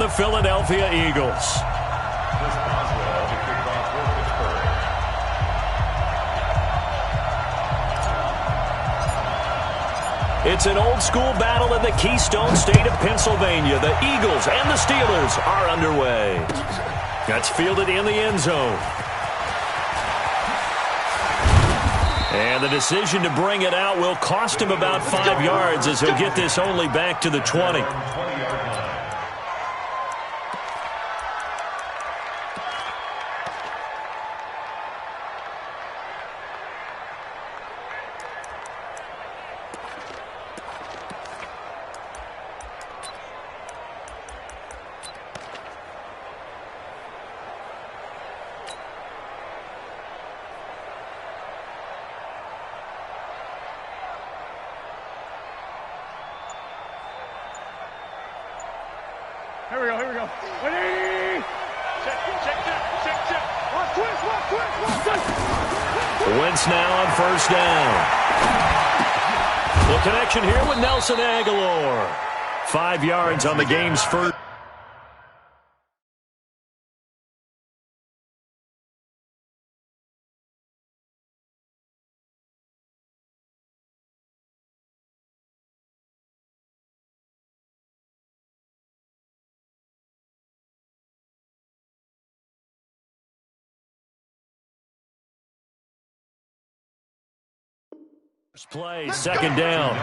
the Philadelphia Eagles. It's an old-school battle in the Keystone State of Pennsylvania. The Eagles and the Steelers are underway. That's fielded in the end zone. And the decision to bring it out will cost him about 5 yards as he'll get this only back to the 20. Here we go. Ready? Check. Wentz now on first down. The connection here with Nelson Aguilar. 5 yards on the game's first. Play, second down. A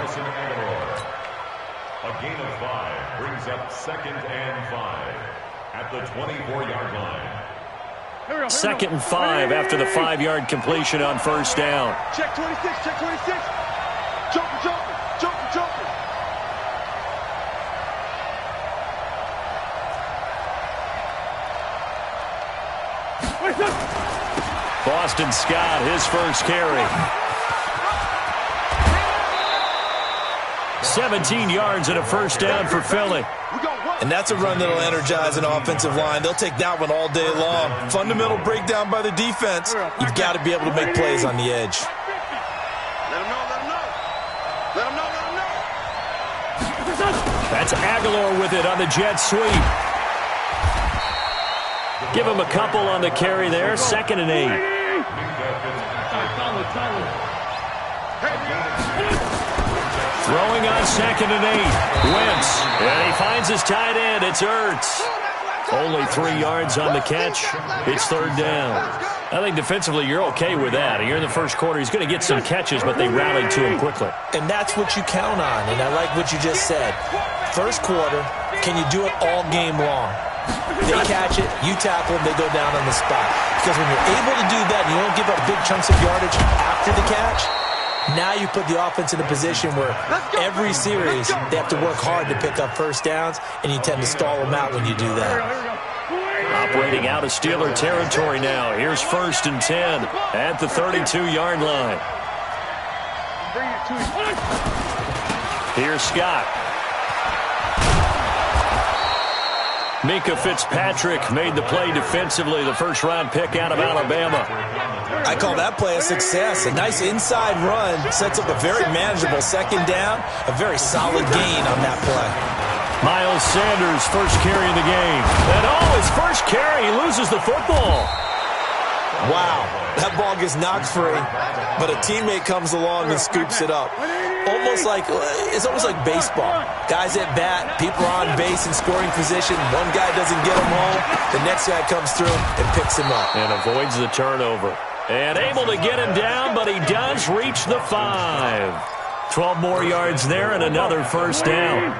gain of 5 brings up 2nd and 5 at the 24-yard line. Second and 5 after the 5-yard completion on first down. Check 26. Jumper. Boston Scott, his first carry. 17 yards and a first down for Philly. And that's a run that'll energize an offensive line. They'll take that one all day long. Fundamental breakdown by the defense. You've got to be able to make plays on the edge. Let him know. That's Aguilar with it on the jet sweep. Give him a couple on the carry there. 2nd and 8. Throwing on 2nd and 8. Wentz. And he finds his tight end. It's Ertz. Only 3 yards on the catch. It's third down. I think defensively you're okay with that. Here in the first quarter, he's going to get some catches, but they rallied to him quickly. And that's what you count on. And I like what you just said. First quarter, can you do it all game long? They catch it, you tackle them, they go down on the spot. Because when you're able to do that and you don't give up big chunks of yardage after the catch, now you put the offense in a position where every series they have to work hard to pick up first downs, and you tend to stall them out when you do that. Operating out of Steeler territory now. Here's 1st and 10 at the 32-yard line. Here's Scott. Mika Fitzpatrick made the play defensively, the first-round pick out of Alabama. I call that play a success. A nice inside run sets up a very manageable second down, a very solid gain on that play. Miles Sanders, first carry of the game. And his first carry, he loses the football. Wow, that ball gets knocked free, but a teammate comes along and scoops it up. It's almost like baseball. Guys at bat, people are on base in scoring position. One guy doesn't get him home. The next guy comes through and picks him up. And avoids the turnover. And able to get him down, but he does reach the 5. 12 more yards there and another first down.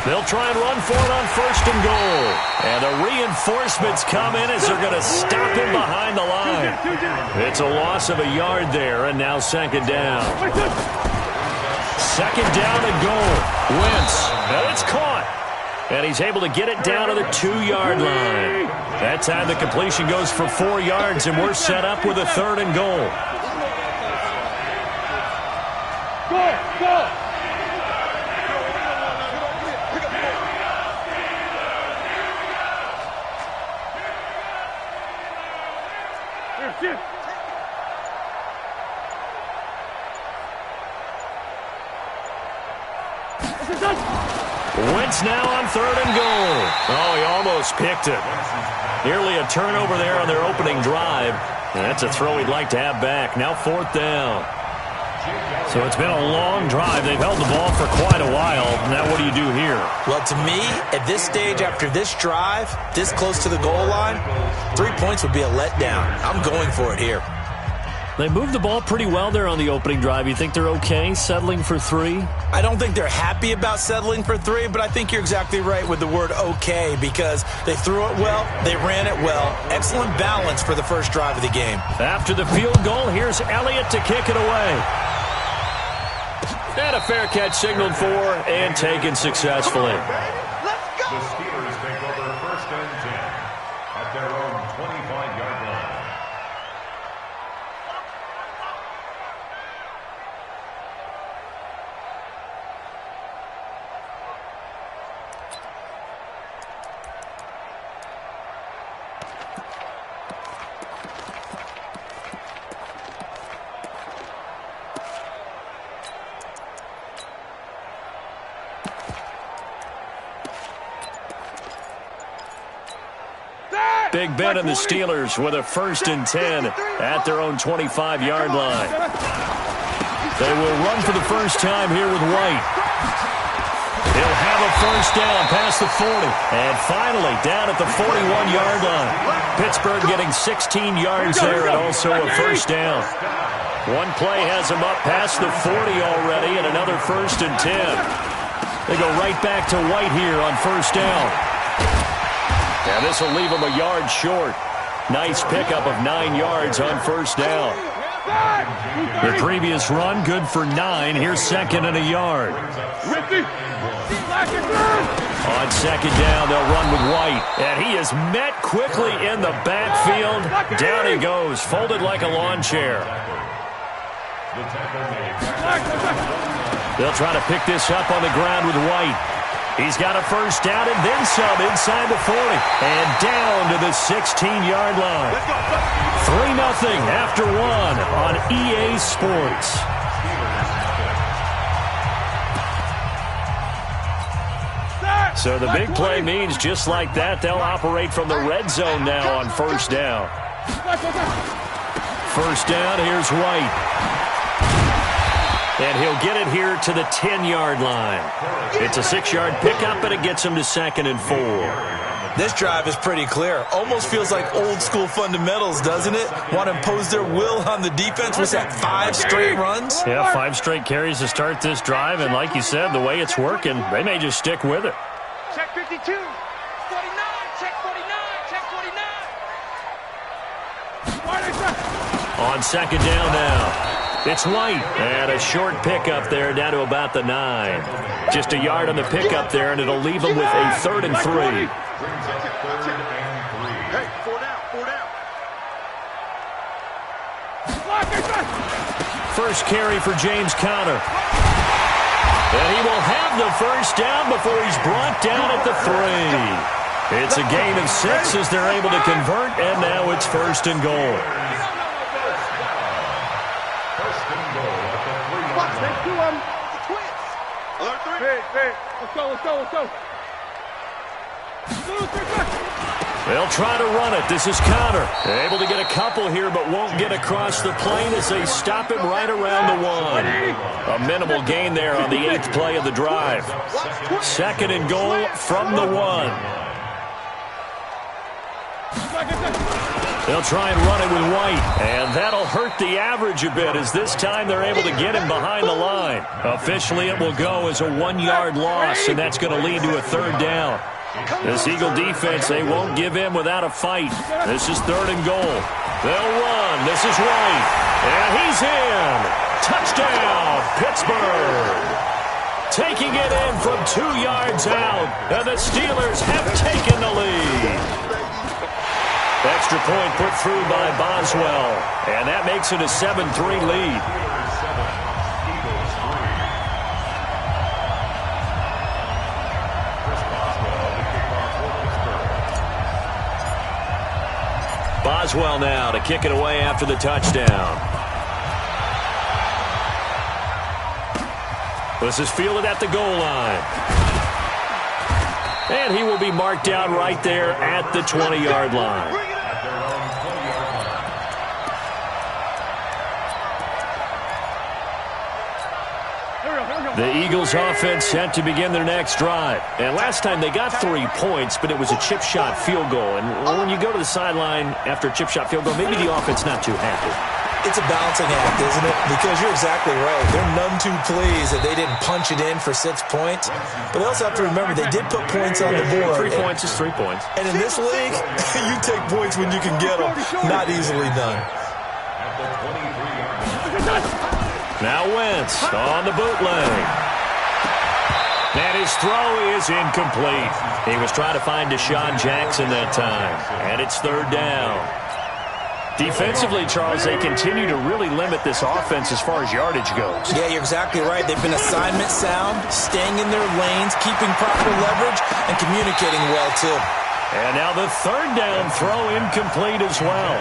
They'll try and run for it on 1st and goal. And the reinforcements come in as they're going to stop him behind the line. It's a loss of a yard there, and now 2nd down. 2nd down and goal. Wentz. And it's caught. And he's able to get it down to the 2-yard line. That time the completion goes for 4 yards, and we're set up with a 3rd and goal. Go! Wentz now on 3rd and goal. Oh, he almost picked it. Nearly a turnover there on their opening drive. And that's a throw he'd like to have back. Now 4th down. So it's been a long drive. They've held the ball for quite a while. Now what do you do here? Well, to me, at this stage, after this drive, this close to the goal line, 3 points would be a letdown. I'm going for it here. They moved the ball pretty well there on the opening drive. You think they're okay settling for 3? I don't think they're happy about settling for 3, but I think you're exactly right with the word okay, because they threw it well, they ran it well. Excellent balance for the first drive of the game. After the field goal, here's Elliott to kick it away. And a fair catch signaled for and taken successfully. The Steelers take over 1st and 10 at their own 25-yard line. Big Ben and the Steelers with a 1st and 10 at their own 25-yard line. They will run for the first time here with White. He'll have a first down past the 40. And finally down at the 41-yard line. Pittsburgh getting 16 yards there and also a first down. One play has him up past the 40 already and another 1st and 10. They go right back to White here on first down. And this will leave him a yard short. Nice pickup of 9 yards on first down. The previous run, good for 9. Here's 2nd and a yard. On 2nd down, they'll run with White. And he is met quickly in the backfield. Down he goes, folded like a lawn chair. They'll try to pick this up on the ground with White. He's got a first down and then some inside the 40. And down to the 16-yard line. 3-0 after 1 on EA Sports. So the big play means just like that, they'll operate from the red zone now on first down. First down, here's White. And he'll get it here to the 10-yard line. It's a 6-yard pickup, and it gets him to 2nd and 4. This drive is pretty clear. Almost feels like old-school fundamentals, doesn't it? Want to impose their will on the defense. Was that 5 straight runs? Yeah, 5 straight carries to start this drive, and like you said, the way it's working, they may just stick with it. Check 52. 49. Check 49. Check 49. On 2nd down now. It's White, and a short pickup there down to about the 9. Just a yard on the pickup there, and it'll leave him with a 3rd and 3. Hey, 4 down, 4 down. First carry for James Conner. And he will have the first down before he's brought down at the 3. It's a gain of 6 as they're able to convert, and now it's 1st and goal. Let's go. They'll try to run it. This is Conner. Able to get a couple here, but won't get across the plane as they stop him right around the 1. A minimal gain there on the 8th play of the drive. 2nd and goal from the 1. They'll try and run it with White, and that'll hurt the average a bit as this time they're able to get him behind the line. Officially, it will go as a 1-yard loss, and that's going to lead to a 3rd down. This Eagle defense, they won't give in without a fight. This is 3rd and goal. They'll run. This is White, and he's in. Touchdown, Pittsburgh. Taking it in from 2 yards out, and the Steelers have taken the lead. Extra point put through by Boswell, and that makes it a 7-3 lead. Boswell now to kick it away after the touchdown. This is fielded at the goal line. And he will be marked down right there at the 20-yard line. The Eagles offense set to begin their next drive. And last time they got 3 points, but it was a chip shot field goal. And when you go to the sideline after a chip shot field goal, maybe the offense not too happy. It's a balancing act, isn't it? Because you're exactly right. They're none too pleased that they didn't punch it in for 6 points. But they also have to remember they did put points on the board. 3 points is 3 points. And in this league, you take points when you can get them. Not easily done. Now Wentz on the bootleg. And his throw is incomplete. He was trying to find Deshaun Jackson that time. And it's 3rd down. Defensively, Charles, they continue to really limit this offense as far as yardage goes. Yeah, you're exactly right. They've been assignment sound, staying in their lanes, keeping proper leverage, and communicating well, too. And now the 3rd down throw incomplete as well.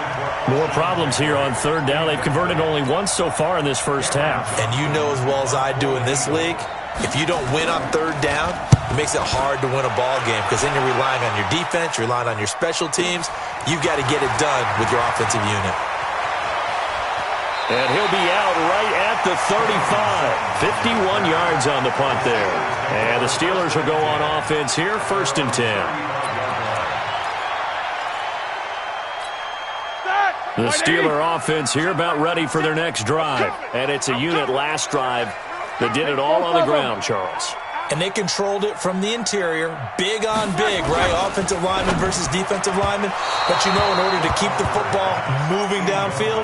More problems here on 3rd down. They've converted only once so far in this first half. And you know as well as I do in this league, if you don't win on 3rd down, it makes it hard to win a ball game because then you're relying on your defense, you're relying on your special teams. You've got to get it done with your offensive unit. And he'll be out right at the 35. 51 yards on the punt there. And the Steelers will go on offense here, 1st and 10. The Steeler offense here about ready for their next drive. And it's a unit last drive that did it all on the ground, Charles. And they controlled it from the interior, big on big, right? Offensive lineman versus defensive lineman. But you know, in order to keep the football moving downfield,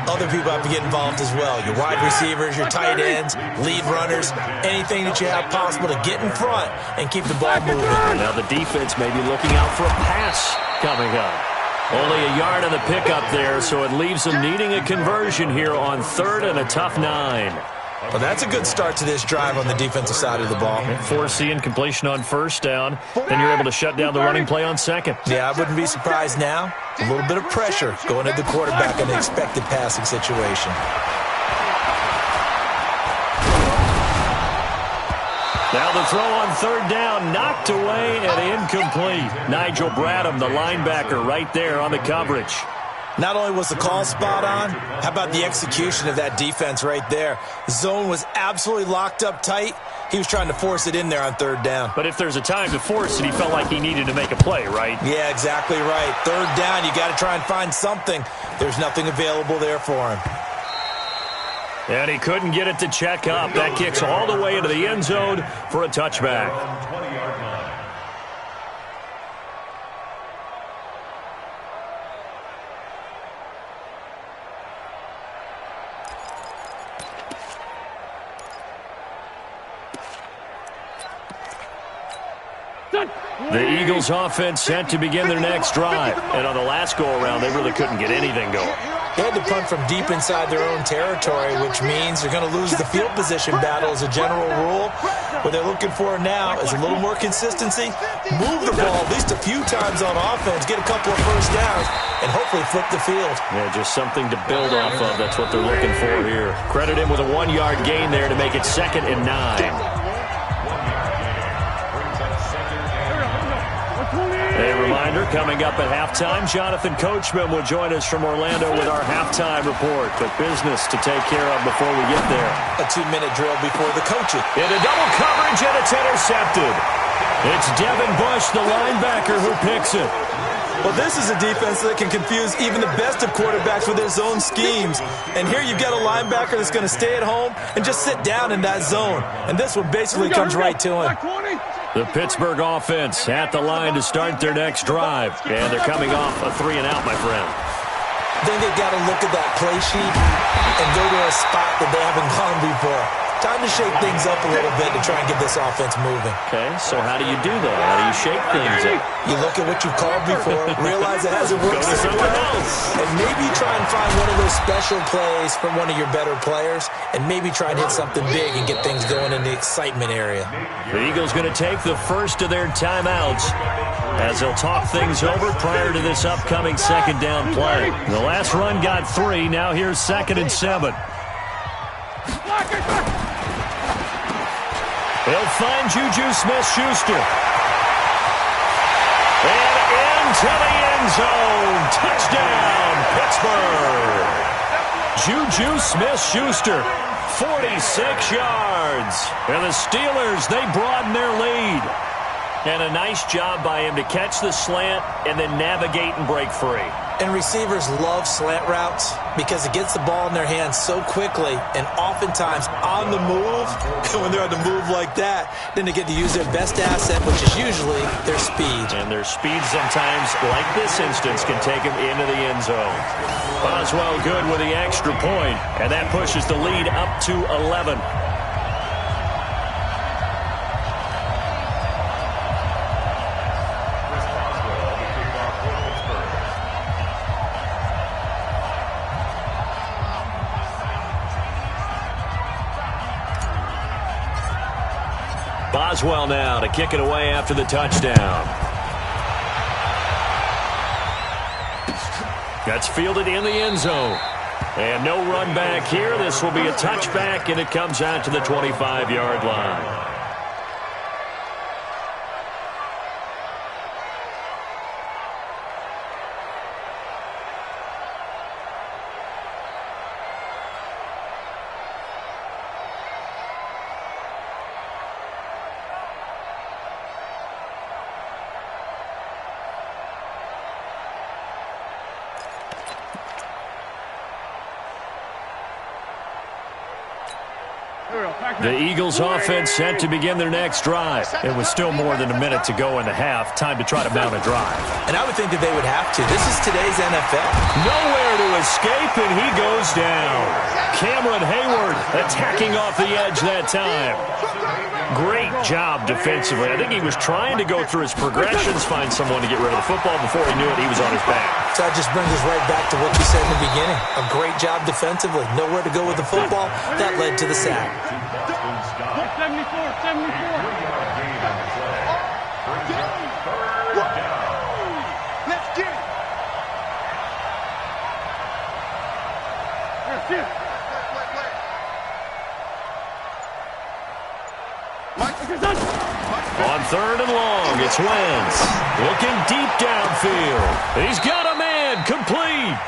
other people have to get involved as well. Your wide receivers, your tight ends, lead runners, anything that you have possible to get in front and keep the ball moving. Now the defense may be looking out for a pass coming up. Only a yard on the pickup there, so it leaves them needing a conversion here on 3rd and a tough 9. Well, that's a good start to this drive on the defensive side of the ball. Force incompletion on 1st down. Then you're able to shut down the running play on 2nd. Yeah, I wouldn't be surprised now. A little bit of pressure going at the quarterback in an expected passing situation. Now the throw on 3rd down, knocked away and incomplete. Nigel Bradham, the linebacker, right there on the coverage. Not only was the call spot on, how about the execution of that defense right there? The zone was absolutely locked up tight. He was trying to force it in there on 3rd down. But if there's a time to force it, he felt like he needed to make a play, right? Yeah, exactly right. 3rd down, you got to try and find something. There's nothing available there for him. And he couldn't get it to check up. That kicks all the way into the end zone for a touchback. The Eagles offense set to begin their next drive. And on the last go-around, they really couldn't get anything going. They had to punt from deep inside their own territory, which means they're going to lose the field position battle as a general rule. What they're looking for now is a little more consistency, move the ball at least a few times on offense, get a couple of 1st downs, and hopefully flip the field. Yeah, just something to build off of. That's what they're looking for here. Credit him with a 1-yard gain there to make it 2nd and 9. A reminder, coming up at halftime, Jonathan Coachman will join us from Orlando with our halftime report. But business to take care of before we get there. A 2-minute drill before the coaching. Into double coverage, and it's intercepted. It's Devin Bush, the linebacker, who picks it. Well, this is a defense that can confuse even the best of quarterbacks with their zone schemes. And here you've got a linebacker that's going to stay at home and just sit down in that zone. And this one basically comes right to him. The Pittsburgh offense at the line to start their next drive. And they're coming off a 3-and-out, my friend. I think they've got to look at that play sheet and go to a spot that they haven't gone before. Time to shake things up a little bit to try and get this offense moving. Okay, so how do you do that? How do you shake things up? You look at what you've called before, realize it hasn't worked so well, and maybe try and find one of those special plays from one of your better players, and maybe try and hit something big and get things going in the excitement area. The Eagles going to take the first of their timeouts as they'll talk things over prior to this upcoming 2nd down play. The last run got 3. Now here's 2nd and 7. He'll find Juju Smith-Schuster. And into the end zone. Touchdown, Pittsburgh. Juju Smith-Schuster, 46 yards. And the Steelers, they broaden their lead. And a nice job by him to catch the slant and then navigate and break free. And receivers love slant routes because it gets the ball in their hands so quickly and oftentimes on the move. And when they're on the move like that, then they get to use their best asset, which is usually their speed. And their speed sometimes, like this instance, can take them into the end zone. Boswell good with the extra point, and that pushes the lead up to 11. Boswell now to kick it away after the touchdown. That's fielded in the end zone. And no run back here. This will be a touchback, and it comes out to the 25-yard line. The Eagles offense set to begin their next drive. It was still more than a minute to go in the half. Time to try to mount a drive. And I would think that they would have to. This is today's NFL. Nowhere to escape, and he goes down. Cameron Hayward attacking off the edge that time. Great job defensively. I think he was trying to go through his progressions, find someone to get rid of the football. Before he knew it, he was on his back. So that just brings us right back to what you said in the beginning. A great job defensively. Nowhere to go with the football. That led to the sack. 74. Let's get it. On third and long, it's Wentz. Looking deep downfield. He's got a man, complete.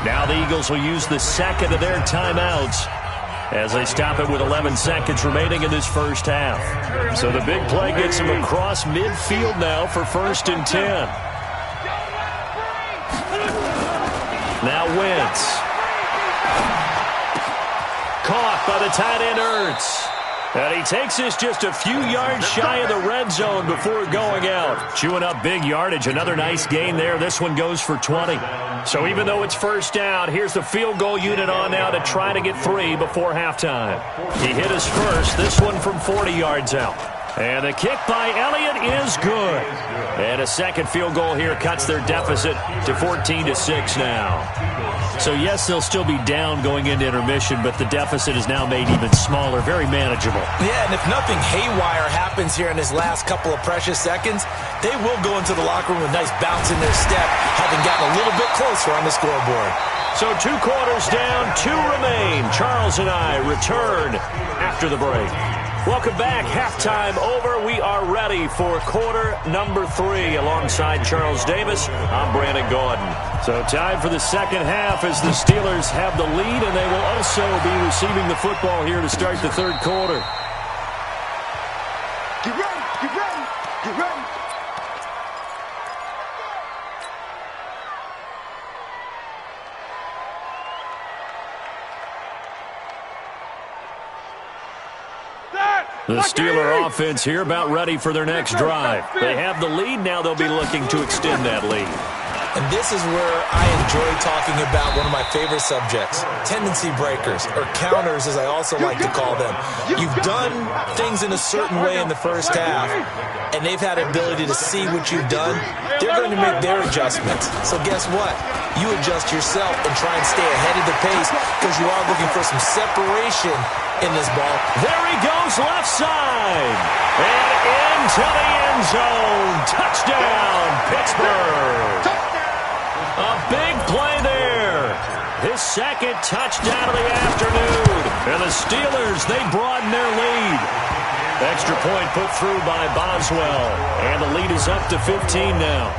Now the Eagles will use the second of their timeouts as they stop it with 11 seconds remaining in this first half. So the big play gets them across midfield now for 1st and 10. Now Wentz. Caught by the tight end Ertz. And he takes this just a few yards shy of the red zone before going out. Chewing up big yardage. Another nice gain there. This one goes for 20. So even though it's first down, here's the field goal unit on now to try to get 3 before halftime. He hit his first. This one from 40 yards out. And the kick by Elliott is good. And a second field goal here cuts their deficit to 14-6 now. So, yes, they'll still be down going into intermission, but the deficit is now made even smaller, very manageable. Yeah, and if nothing haywire happens here in his last couple of precious seconds, they will go into the locker room with a nice bounce in their step, having gotten a little bit closer on the scoreboard. So 2 quarters down, 2 remain. Charles and I return after the break. Welcome back. Halftime over. We are ready for quarter number 3. Alongside Charles Davis, I'm Brandon Gordon. So time for the second half as the Steelers have the lead, and they will also be receiving the football here to start the third quarter. Get ready, get ready, get ready. The Steeler offense here about ready for their next drive. They have the lead. Now they'll be looking to extend that lead. And this is where I enjoy talking about one of my favorite subjects, tendency breakers, or counters as I also like to call them. You've done things in a certain way in the first half, and they've had an ability to see what you've done. They're going to make their adjustments. So guess what? You adjust yourself and try and stay ahead of the pace because you are looking for some separation in this ball. There he goes, left side. And into the end zone. Touchdown, Pittsburgh. A big play there. His second touchdown of the afternoon. And the Steelers, they broaden their lead. Extra point put through by Boswell. And the lead is up to 15 now.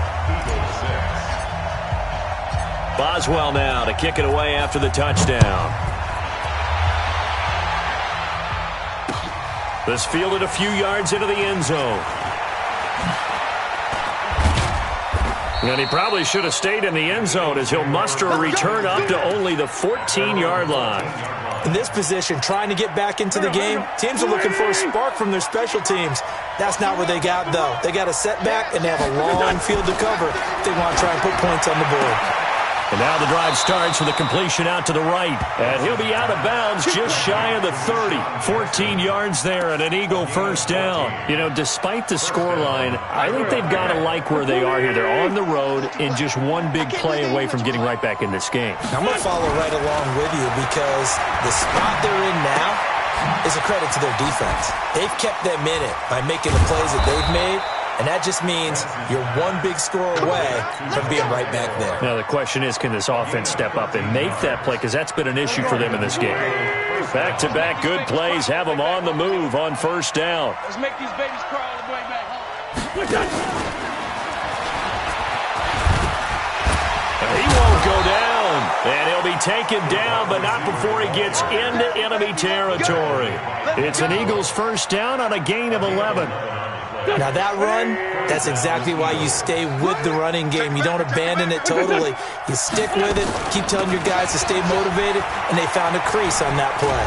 Boswell now to kick it away after the touchdown. This fielded a few yards into the end zone. And he probably should have stayed in the end zone as he'll muster a return up to only the 14-yard line. In this position, trying to get back into the game, teams are looking for a spark from their special teams. That's not what they got, though. They got a setback, and they have a long field to cover if they want to try and put points on the board. And now the drive starts with a completion out to the right. And he'll be out of bounds just shy of the 30. 14 yards there and an Eagle first down. You know, despite the scoreline, I think they've got to like where they are here. They're on the road and just one big play away from getting right back in this game. I'm going to follow right along with you because the spot they're in now is a credit to their defense. They've kept them in it by making the plays that they've made. And that just means you're one big score away from being right back there. Now, the question is, can this offense step up and make that play? Because that's been an issue for them in this game. Back-to-back good plays have them on the move on first down. Let's make these babies crawl all the way back home. He won't go down. And he'll be taken down, but not before he gets into enemy territory. It's an Eagles first down on a gain of 11. Now that run, that's exactly why you stay with the running game. You don't abandon it totally. You stick with it, keep telling your guys to stay motivated, and they found a crease on that play.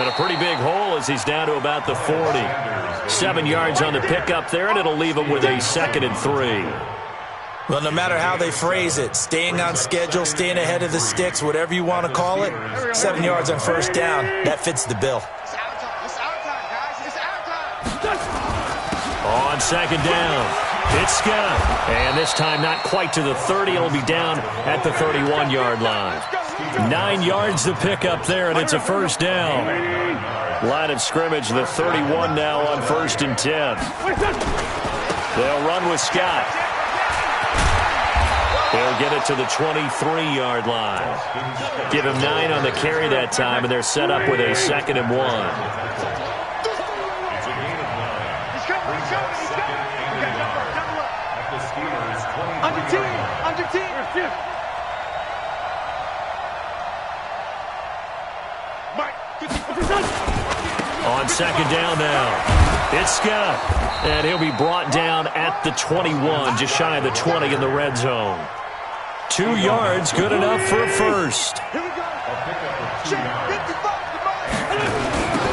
And a pretty big hole as he's down to about the 40. 7 yards on the pickup there, and it'll leave him with a 2nd and 3. Well, no matter how they phrase it, staying on schedule, staying ahead of the sticks, whatever you want to call it, 7 yards on first down, that fits the bill. On second down, it's Scott. And this time not quite to the 30. It'll be down at the 31-yard line. 9 yards to pick up there, and it's a first down. Line of scrimmage, the 31 now on 1st and 10. They'll run with Scott. They'll get it to the 23-yard line. Give him 9 on the carry that time, and they're set up with a 2nd and 1. On second down now, it's Scott, and he'll be brought down at the 21, just shy of the 20 in the red zone. 2 yards, good enough for a first.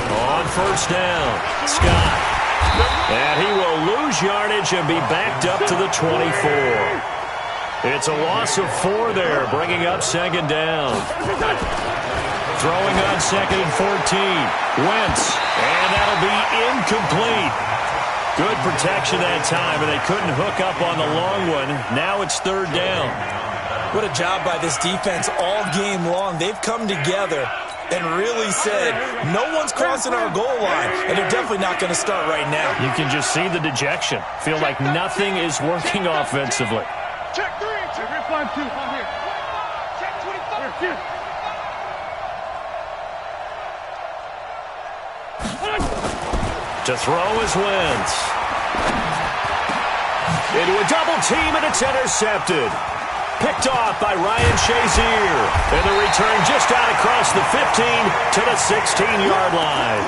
On first down, Scott, and he will lose yardage and be backed up to the 24. It's a loss of 4 there, bringing up second down. Throwing on 2nd and 14. Wentz, and that'll be incomplete. Good protection that time, and they couldn't hook up on the long one. Now it's 3rd down. What a job by this defense all game long. They've come together and really said, no one's crossing our goal line, and they're definitely not going to start right now. You can just see the dejection. Feel like nothing is working offensively. Check 3. Check 5, 2. On here. Check 25. Here. To throw is Wentz. Into a double team, and it's intercepted. Picked off by Ryan Shazier. And the return just out across the 15 to the 16-yard line.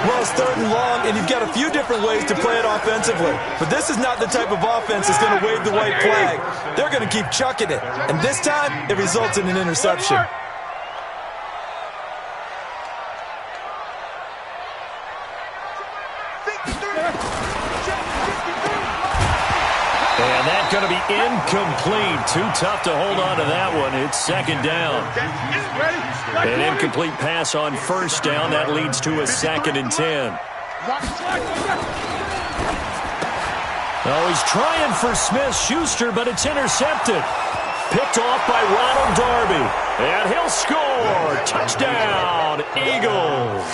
Well, it's 3rd and long, and you've got a few different ways to play it offensively. But this is not the type of offense that's going to wave the white flag. They're going to keep chucking it. And this time, it results in an interception. And that's going to be incomplete. Too tough to hold on to that one. It's 2nd down. An incomplete pass on 1st down. That leads to a 2nd and 10. Oh, he's trying for Smith-Schuster, but it's intercepted. Picked off by Ronald Darby. And he'll score. Touchdown, Eagles.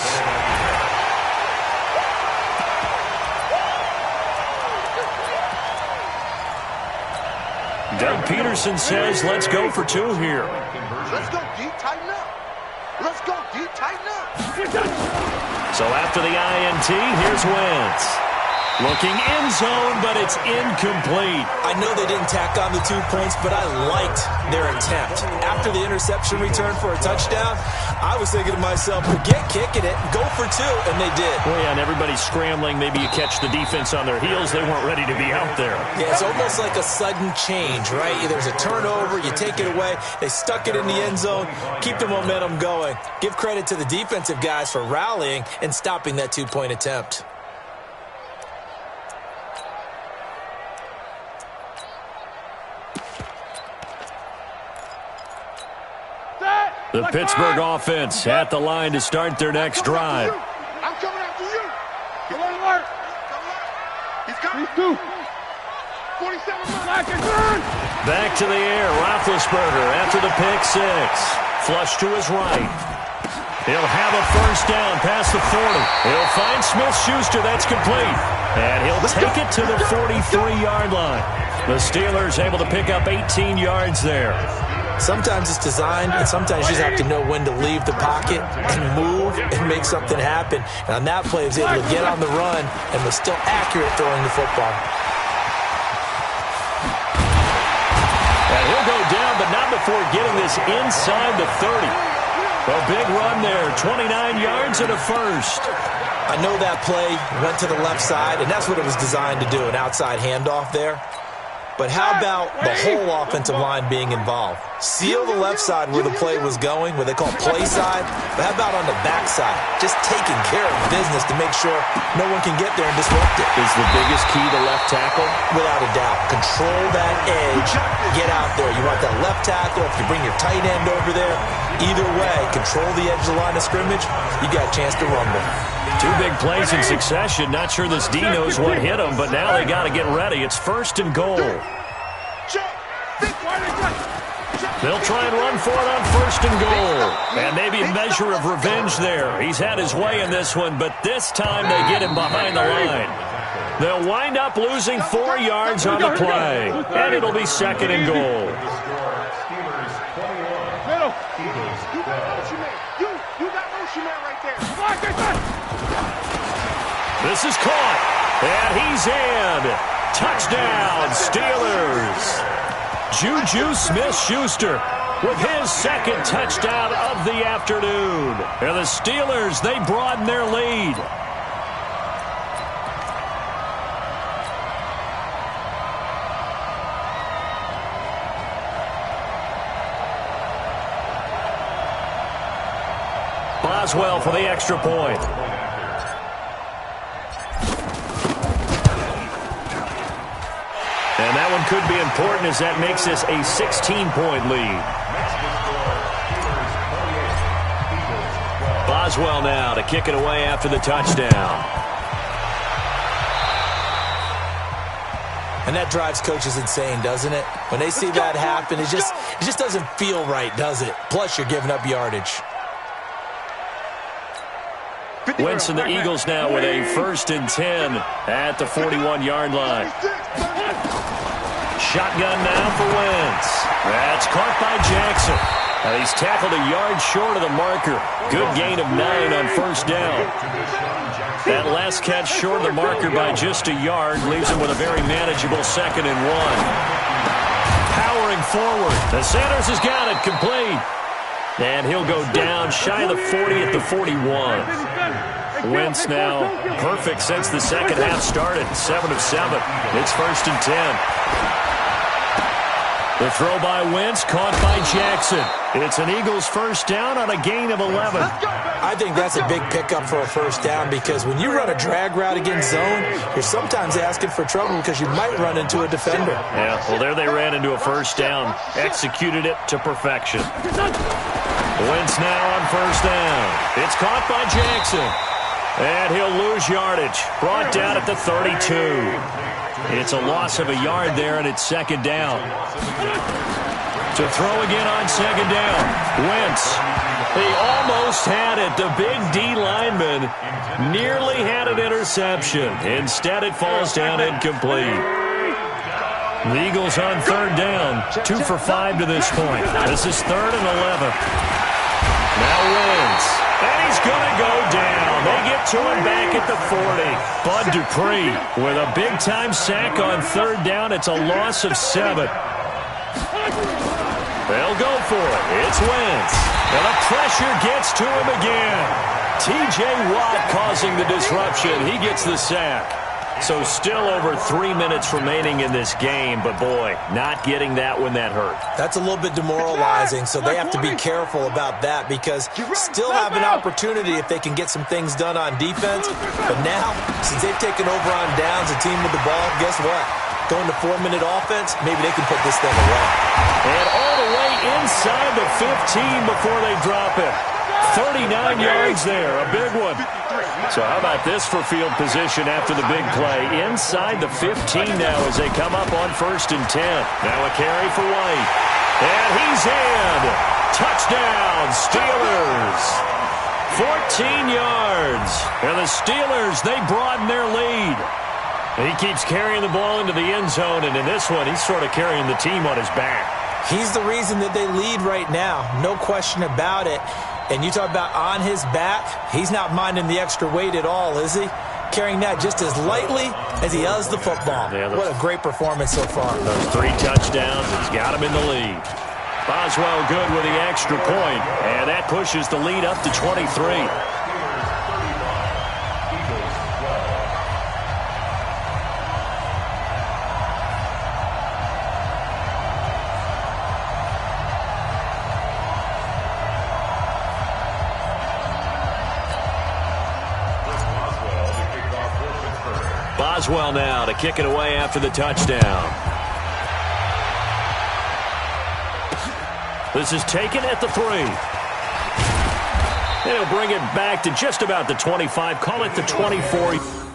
Doug Peterson says, let's go for 2 here. Let's go deep, tighten up. Let's go deep, tighten up. So after the INT, here's Wentz. Looking in zone, but it's incomplete. I know they didn't tack on the 2 points, but I liked their attempt. After the interception return for a touchdown, I was thinking to myself, forget kicking it, go for 2, and they did. Well, yeah, and everybody's scrambling. Maybe you catch the defense on their heels. They weren't ready to be out there. Yeah, it's almost like a sudden change, right? There's a turnover, you take it away, they stuck it in the end zone, keep the momentum going. Give credit to the defensive guys for rallying and stopping that 2-point attempt. The Pittsburgh offense at the line to start their next drive. I'm coming after you. Get on alert. He's coming. 2. 47 Back to the air. Roethlisberger after the pick 6. Flush to his right. He'll have a first down past the 40. He'll find Smith-Schuster. That's complete. And he'll take it to the 43-yard line. The Steelers able to pick up 18 yards there. Sometimes it's designed, and sometimes you just have to know when to leave the pocket and move and make something happen. And on that play, he was able to get on the run and was still accurate throwing the football. And he'll go down, but not before getting this inside the 30. A big run there, 29 yards and a first. I know that play went to the left side, and that's what it was designed to do, an outside handoff there. But how about the whole offensive line being involved? Seal the left side where the play was going, what they call play side. But how about on the back side? Just taking care of business to make sure no one can get there and disrupt it. Is the biggest key to left tackle? Without a doubt. Control that edge. Get out there. You want that left tackle. If you bring your tight end over there, either way, control the edge of the line of scrimmage, you got a chance to rumble. 2 big plays in succession. Not sure this D knows what hit him, but now they got to get ready. It's 1st and goal. They'll try and run for it on 1st and goal. And maybe a measure of revenge there. He's had his way in this one, but this time they get him behind the line. They'll wind up losing 4 yards on the play. And it'll be 2nd and goal. This is caught, and he's in. Touchdown, Steelers. Juju Smith-Schuster with his 2nd touchdown of the afternoon. And the Steelers, they broaden their lead. Boswell for the extra point. And that one could be important as that makes this a 16-point lead. Boswell now to kick it away after the touchdown. And that drives coaches insane, doesn't it? When they see that happen, it just doesn't feel right, does it? Plus, you're giving up yardage. Wentz and the Eagles now with a 1st and 10 at the 41-yard line. Shotgun now for Wentz. That's caught by Jackson. And he's tackled a yard short of the marker. Good gain of 9 on 1st down. That last catch short of the marker by just a yard leaves him with a very manageable 2nd and 1. Powering forward. The Sanders has got it complete. And he'll go down shy of the 40 at the 41. Wentz now perfect since the second half started. 7 of 7. It's 1st and 10. The throw by Wentz, caught by Jackson. It's an Eagles 1st down on a gain of 11. I think that's a big pickup for a 1st down because when you run a drag route against zone, you're sometimes asking for trouble because you might run into a defender. Yeah, well, there they ran into a 1st down. Executed it to perfection. Wentz now on 1st down. It's caught by Jackson. And he'll lose yardage. Brought down at the 32. It's a loss of a yard there, and it's 2nd down. To throw again on 2nd down. Wentz. He almost had it. The big D lineman nearly had an interception. Instead, it falls down incomplete. The Eagles on 3rd down. 2 for 5 to this point. This is 3rd and 11. Now Wentz. And he's going to go down. They get to him back at the 40. Bud Dupree with a big-time sack on third down. It's a loss of 7. They'll go for it. It's Wentz. And the pressure gets to him again. T.J. Watt causing the disruption. He gets the sack. So still over 3 minutes remaining in this game, but boy, not getting that when that hurt. That's a little bit demoralizing, so they have to be careful about that because still have an opportunity if they can get some things done on defense. But now, since they've taken over on downs, a team with the ball, guess what? Going to 4-minute offense, maybe they can put this thing away. And all the way inside the 15 before they drop it. 39 yards there, a big one. So how about this for field position after the big play? Inside the 15 now as they come up on 1st and 10. Now a carry for White. And he's in. Touchdown, Steelers. 14 yards. And the Steelers, they broaden their lead. He keeps carrying the ball into the end zone, and in this one, he's sort of carrying the team on his back. He's the reason that they lead right now, no question about it. And you talk about on his back, he's not minding the extra weight at all, is he? Carrying that just as lightly as he does the football. Yeah, what a great performance so far. Those 3 touchdowns, he's got him in the lead. Boswell good with the extra point, and that pushes the lead up to 23. Boswell now to kick it away after the touchdown. This is taken at the 3. And he'll bring it back to just about the 25. Call it the 24.